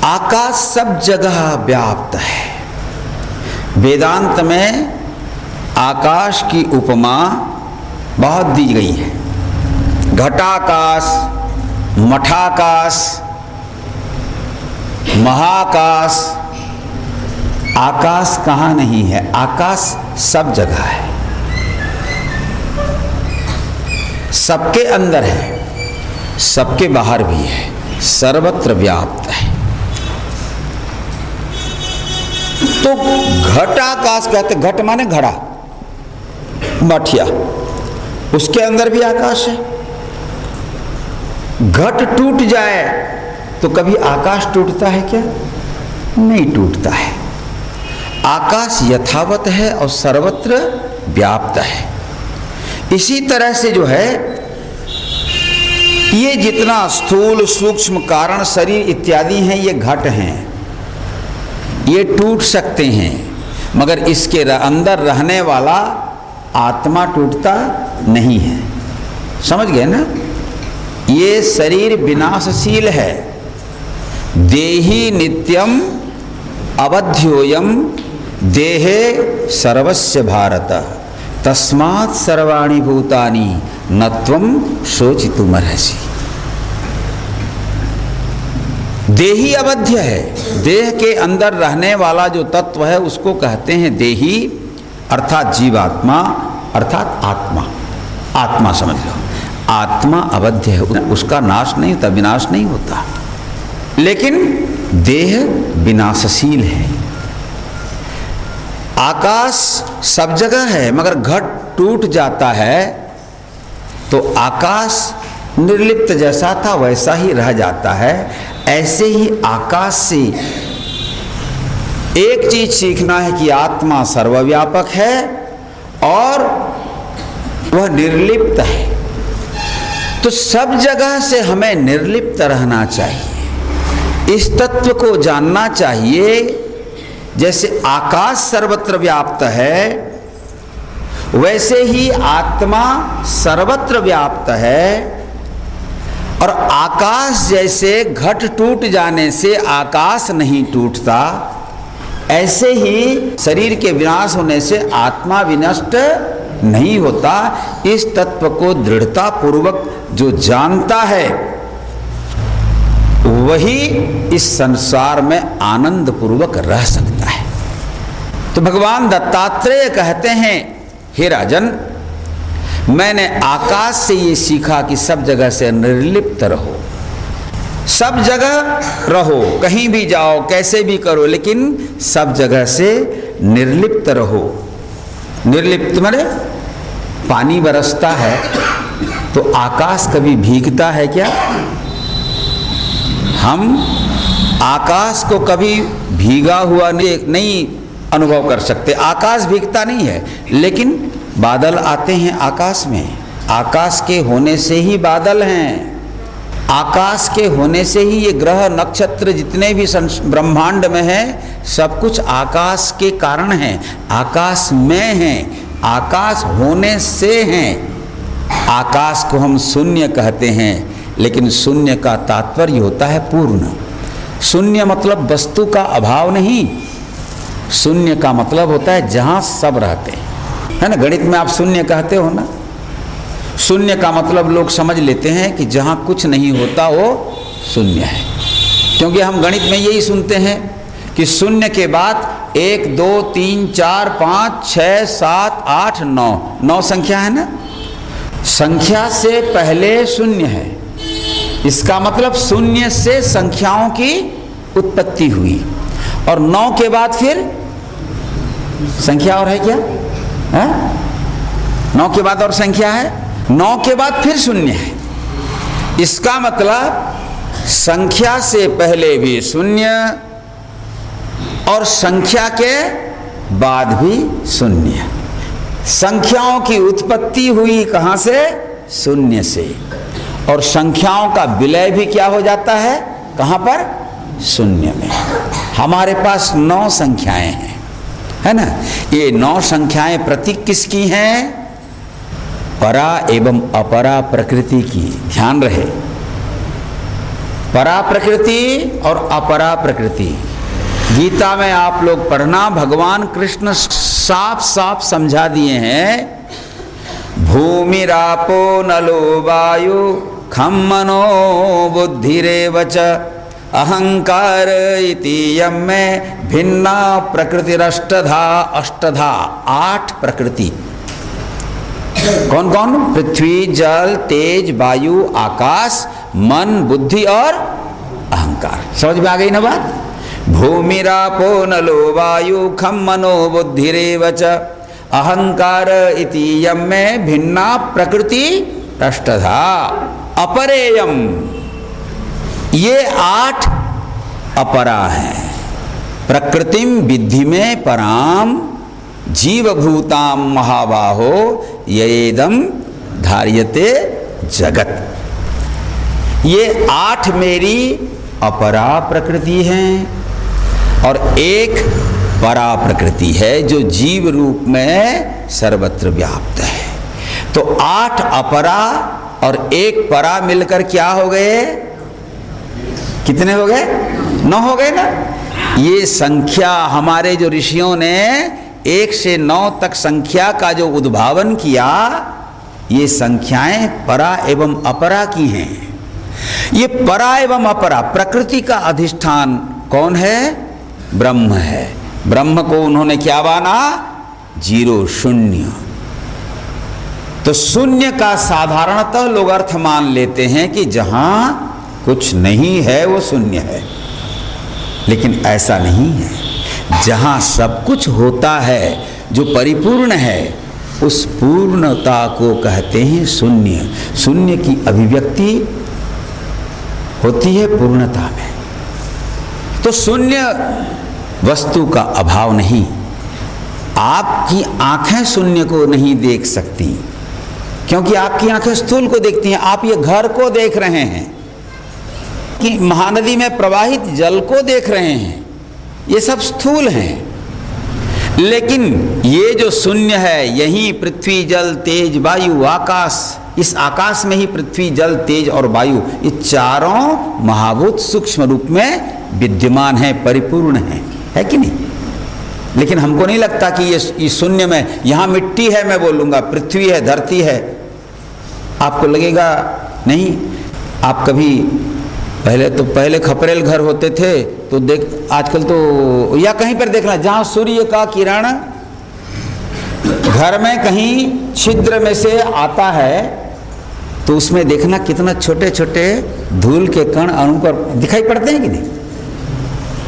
आकाश सब जगह व्याप्त है। वेदांत में आकाश की उपमा बहुत दी गई है। घटाकाश, मठाकाश, महाकाश। आकाश कहाँ नहीं है? आकाश सब जगह है, सबके अंदर है, सबके बाहर भी है, सर्वत्र व्याप्त है। तो घटाकाश कहते, घट माने घड़ा, मठिया, उसके अंदर भी आकाश है। घट टूट जाए तो कभी आकाश टूटता है क्या? नहीं टूटता है। आकाश यथावत है और सर्वत्र व्याप्त है। इसी तरह से जो है ये जितना स्थूल सूक्ष्म कारण शरीर इत्यादि हैं, ये घट हैं, ये टूट सकते हैं, मगर इसके अंदर रहने वाला आत्मा टूटता नहीं है। समझ गए ना? ये शरीर विनाशशील है। देहि नित्यम अवध्योयम देहे सर्वस्य भारत तस्मात् सर्वाणि भूतानि न त्वं शोचितुमर्हसि। देही अवध्य है। देह के अंदर रहने वाला जो तत्व है उसको कहते हैं देही, अर्थात जीवात्मा, अर्थात आत्मा। आत्मा समझ लो, आत्मा अवध्य है, उसका नाश नहीं होता, विनाश नहीं होता। लेकिन देह विनाशशील है। आकाश सब जगह है, मगर घट टूट जाता है तो आकाश निर्लिप्त जैसा था वैसा ही रह जाता है। ऐसे ही आकाश से एक चीज सीखना है कि आत्मा सर्वव्यापक है और वह निर्लिप्त है। तो सब जगह से हमें निर्लिप्त रहना चाहिए, इस तत्व को जानना चाहिए। जैसे आकाश सर्वत्र व्याप्त है, वैसे ही आत्मा सर्वत्र व्याप्त है। और आकाश जैसे घट टूट जाने से आकाश नहीं टूटता, ऐसे ही शरीर के विनाश होने से आत्मा विनष्ट नहीं होता। इस तत्व को दृढ़ता पूर्वक जो जानता है वही इस संसार में आनंद पूर्वक रह सकता है। तो भगवान दत्तात्रेय कहते हैं, हे राजन, मैंने आकाश से ये सीखा कि सब जगह से निर्लिप्त रहो, सब जगह रहो, कहीं भी जाओ, कैसे भी करो, लेकिन सब जगह से निर्लिप्त रहो। निर्लिप्त माने पानी बरसता है तो आकाश कभी भीगता है क्या? हम आकाश को कभी भीगा हुआ नहीं अनुभव कर सकते। आकाश भीगता नहीं है, लेकिन बादल आते हैं आकाश में। आकाश के होने से ही बादल हैं, आकाश के होने से ही ये ग्रह नक्षत्र जितने भी ब्रह्मांड में हैं, सब कुछ आकाश के कारण हैं, आकाश में हैं, आकाश होने से हैं। आकाश को हम शून्य कहते हैं, लेकिन शून्य का तात्पर्य होता है पूर्ण। शून्य मतलब वस्तु का अभाव नहीं, शून्य का मतलब होता है जहाँ सब रहते हैं, है ना? गणित में आप शून्य कहते हो ना। शून्य का मतलब लोग समझ लेते हैं कि जहाँ कुछ नहीं होता वो शून्य है, क्योंकि हम गणित में यही सुनते हैं कि शून्य के बाद 1 2 3 4 5 6 7 8 9 9 संख्या है ना। संख्या से पहले शून्य है, इसका मतलब शून्य से संख्याओं की उत्पत्ति हुई, और 9 के बाद फिर संख्या और है क्या? है? 9 के बाद और संख्या है, 9 के बाद फिर शून्य है। इसका मतलब संख्या से पहले भी शून्य और संख्या के बाद भी शून्य। संख्याओं की उत्पत्ति हुई कहाँ से? शून्य से। और संख्याओं का विलय भी क्या हो जाता है? कहाँ पर? शून्य में। हमारे पास 9 संख्याएं हैं, है ना? ये 9 संख्याएं प्रतीक किसकी हैं? परा एवं अपरा प्रकृति की। ध्यान रहे, परा प्रकृति और अपरा प्रकृति। गीता में आप लोग पढ़ना, भगवान कृष्ण साफ साफ समझा दिए हैं, भूमिरापो नलो वायु खम मनो बुद्धिरेव च अहंकार इति यम में भिन्ना प्रकृतिरष्टधा। अष्टधा 8 प्रकृति। कौन कौन? पृथ्वी, जल, तेज, वायु, आकाश, मन, बुद्धि और अहंकार। समझ में आ गई ना बात? भूमिरापो नलो वायु खम मनो बुद्धिरेव च अहंकार इति यम में भिन्ना प्रकृति अष्टधा अपरेयम। ये 8 अपरा हैं। प्रकृतिम विद्धि में पराम जीवभूताम महाबाहो येदम धार्यते जगत। ये 8 मेरी अपरा प्रकृति हैं और एक परा प्रकृति है जो जीव रूप में सर्वत्र व्याप्त है। तो 8 अपरा और एक परा मिलकर क्या हो गए? कितने हो गए? 9 हो गए ना। ये संख्या हमारे जो ऋषियों ने 1 से 9 तक संख्या का जो उद्भावन किया, ये संख्याएं परा एवं अपरा की हैं। ये परा एवं अपरा प्रकृति का अधिष्ठान कौन है? ब्रह्म है। ब्रह्म को उन्होंने क्या माना? 0, शून्य। तो शून्य का साधारणतः लोग अर्थ मान लेते हैं कि जहां कुछ नहीं है वो शून्य है, लेकिन ऐसा नहीं है। जहां सब कुछ होता है, जो परिपूर्ण है, उस पूर्णता को कहते हैं शून्य। शून्य की अभिव्यक्ति होती है पूर्णता में। तो शून्य वस्तु का अभाव नहीं। आपकी आंखें शून्य को नहीं देख सकती, क्योंकि आपकी आंखें स्थूल को देखती हैं। आप ये घर को देख रहे हैं, कि महानदी में प्रवाहित जल को देख रहे हैं, ये सब स्थूल हैं। लेकिन ये जो शून्य है, यही पृथ्वी, जल, तेज, वायु, आकाश, इस आकाश में ही पृथ्वी, जल, तेज और वायु, ये चारों महाभूत सूक्ष्म रूप में विद्यमान है, परिपूर्ण है कि नहीं? लेकिन हमको नहीं लगता कि ये शून्य में, यहाँ मिट्टी है मैं बोलूँगा, पृथ्वी है, धरती है, आपको लगेगा नहीं। आप कभी पहले खपरेल घर होते थे तो देख, आजकल तो या कहीं पर देखना जहाँ सूर्य का किरण घर में कहीं छिद्र में से आता है, तो उसमें देखना कितना छोटे छोटे धूल के कण अणु पर दिखाई पड़ते हैं कि नहीं?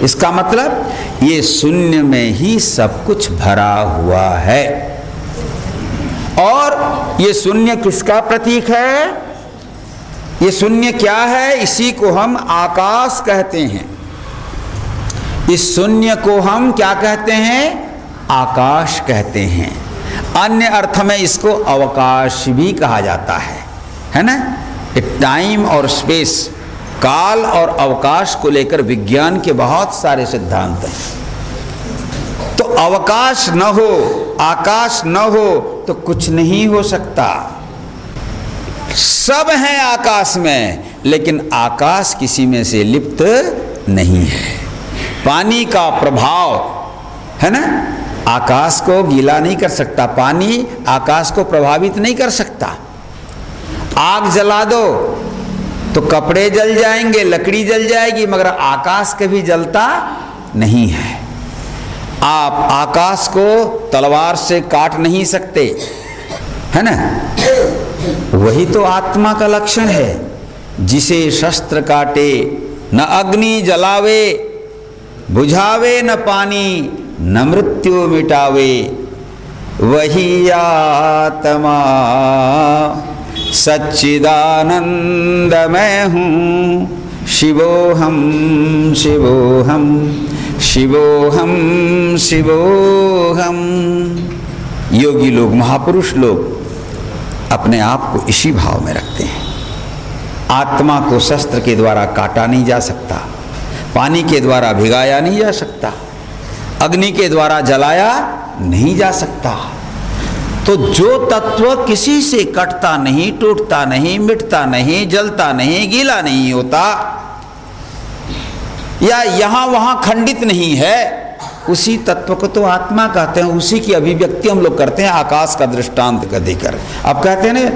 इसका मतलब ये शून्य में ही सब कुछ भरा हुआ है। और ये शून्य किसका प्रतीक है? ये शून्य क्या है? इसी को हम आकाश कहते हैं। इस शून्य को हम क्या कहते हैं? आकाश कहते हैं। अन्य अर्थ में इसको अवकाश भी कहा जाता है ना? टाइम और स्पेस, काल और अवकाश को लेकर विज्ञान के बहुत सारे सिद्धांत हैं। तो अवकाश न हो, आकाश न हो तो कुछ नहीं हो सकता। सब हैं आकाश में, लेकिन आकाश किसी में से लिप्त नहीं है। पानी का प्रभाव है ना, आकाश को गीला नहीं कर सकता, पानी आकाश को प्रभावित नहीं कर सकता। आग जला दो तो कपड़े जल जाएंगे, लकड़ी जल जाएगी, मगर आकाश कभी जलता नहीं है। आप आकाश को तलवार से काट नहीं सकते, है ना? वही तो आत्मा का लक्षण है। जिसे शस्त्र काटे न अग्नि जलावे, बुझावे न पानी न मृत्यु मिटावे, वही आत्मा सच्चिदानंद मैं हूँ, शिवोहम शिवोहम शिवोहम शिवोहम। योगी लोग, महापुरुष लोग अपने आप को इसी भाव में रखते हैं। आत्मा को शस्त्र के द्वारा काटा नहीं जा सकता, पानी के द्वारा भिगाया नहीं जा सकता, अग्नि के द्वारा जलाया नहीं जा सकता। तो जो तत्व किसी से कटता नहीं, टूटता नहीं, मिटता नहीं, जलता नहीं, गीला नहीं होता, या यहाँ वहाँ खंडित नहीं है, उसी तत्व को तो आत्मा कहते हैं, उसी की अभिव्यक्ति हम लोग करते हैं आकाश का दृष्टांत का देकर। अब कहते हैं ना,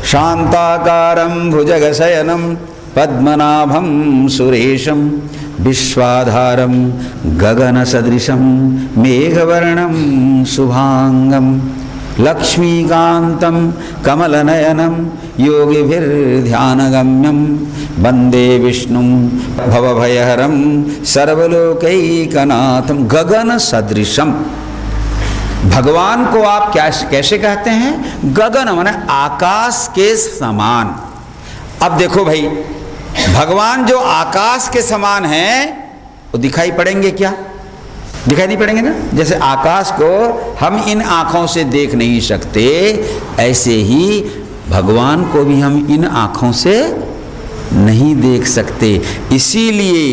शांताकारं भुजगशयनं पद्मनाभं सुरेशं विश्वाधारं गगनसदृशं मेघवर्णं शुभांगं लक्ष्मीकान्तं कमलनयनं योगिभिर्ध्यानगम्यं वन्दे विष्णुं भवभयहरं सर्वलोकैकनाथं। गगन सदृशम, भगवान को आप कैसे कहते हैं? गगन माने आकाश के समान। अब देखो भाई, भगवान जो आकाश के समान हैं वो दिखाई पड़ेंगे क्या? दिखाई नहीं पड़ेंगे ना। जैसे आकाश को हम इन आँखों से देख नहीं सकते, ऐसे ही भगवान को भी हम इन आँखों से नहीं देख सकते। इसीलिए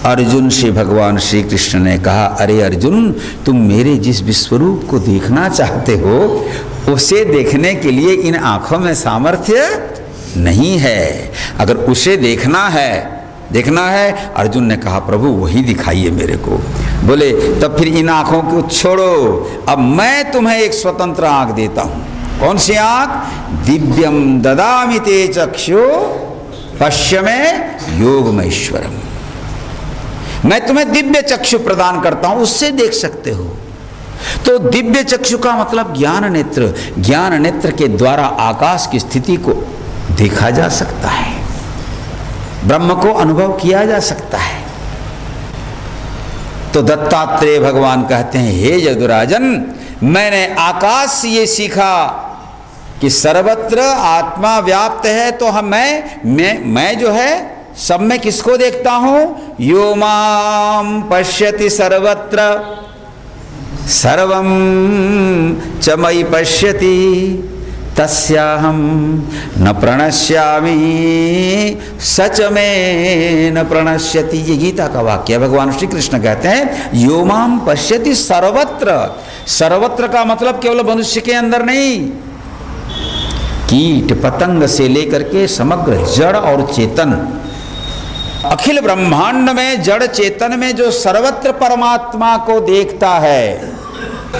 अर्जुन से भगवान श्री कृष्ण ने कहा, अरे अर्जुन, तुम मेरे जिस विश्वरूप को देखना चाहते हो उसे देखने के लिए इन आँखों में सामर्थ्य नहीं है। अगर उसे देखना है, अर्जुन ने कहा प्रभु वही दिखाइए मेरे को। बोले तब फिर इन आँखों को छोड़ो, अब मैं तुम्हें एक स्वतंत्र आँख देता हूँ। कौन सी आँख? दिव्यम ददामि ते चक्षु पश्य में योगमैश्वरम। मैं तुम्हें दिव्य चक्षु प्रदान करता हूँ, उससे देख सकते हो। तो दिव्य चक्षु का मतलब ज्ञान नेत्र। ज्ञान नेत्र के द्वारा आकाश की स्थिति को देखा जा सकता है, ब्रह्म को अनुभव किया जा सकता है। तो दत्तात्रेय भगवान कहते हैं, हे यदुराजन, मैंने आकाश से ये सीखा कि सर्वत्र आत्मा व्याप्त है, तो मैं जो है सब में किसको देखता हूं? यो माम पश्यति सर्वत्र सर्वं च मयि पश्यति तस्याहं न प्रणश्यामि सच में न प्रणश्यति। ये गीता का वाक्य है। भगवान श्री कृष्ण कहते हैं यो माम पश्यति सर्वत्र। सर्वत्र का मतलब केवल मनुष्य के अंदर नहीं, कीट पतंग से लेकर के समग्र जड़ और चेतन, अखिल ब्रह्मांड में जड़ चेतन में जो सर्वत्र परमात्मा को देखता है,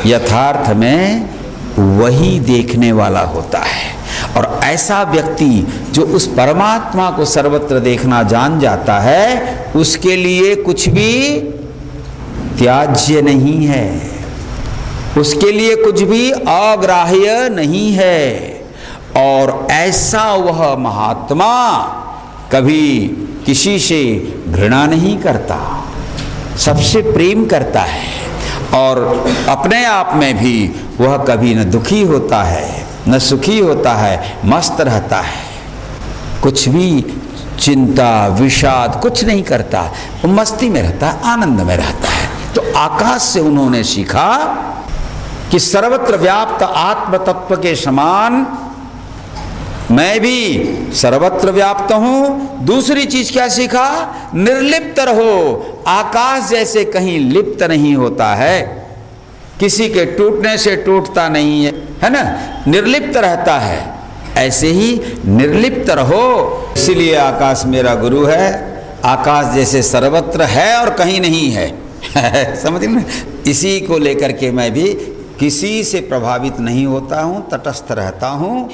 यथार्थ में वही देखने वाला होता है। और ऐसा व्यक्ति जो उस परमात्मा को सर्वत्र देखना जान जाता है, उसके लिए कुछ भी त्याज्य नहीं है, उसके लिए कुछ भी अग्राह्य नहीं है। और ऐसा वह महात्मा कभी किसी से घृणा नहीं करता, सबसे प्रेम करता है। और अपने आप में भी वह कभी न दुखी होता है न सुखी होता है, मस्त रहता है, कुछ भी चिंता विषाद कुछ नहीं करता, वो मस्ती में रहता है, आनंद में रहता है। तो आकाश से उन्होंने सीखा कि सर्वत्र व्याप्त आत्म तत्व के समान मैं भी सर्वत्र व्याप्त हूं। दूसरी चीज क्या सीखा? निर्लिप्त रहो। आकाश जैसे कहीं लिप्त नहीं होता है, किसी के टूटने से टूटता नहीं है ना, निर्लिप्त रहता है। ऐसे ही निर्लिप्त रहो। इसीलिए आकाश मेरा गुरु है। आकाश जैसे सर्वत्र है और कहीं नहीं है समझ में? इसी को लेकर के मैं भी किसी से प्रभावित नहीं होता हूँ, तटस्थ रहता हूँ।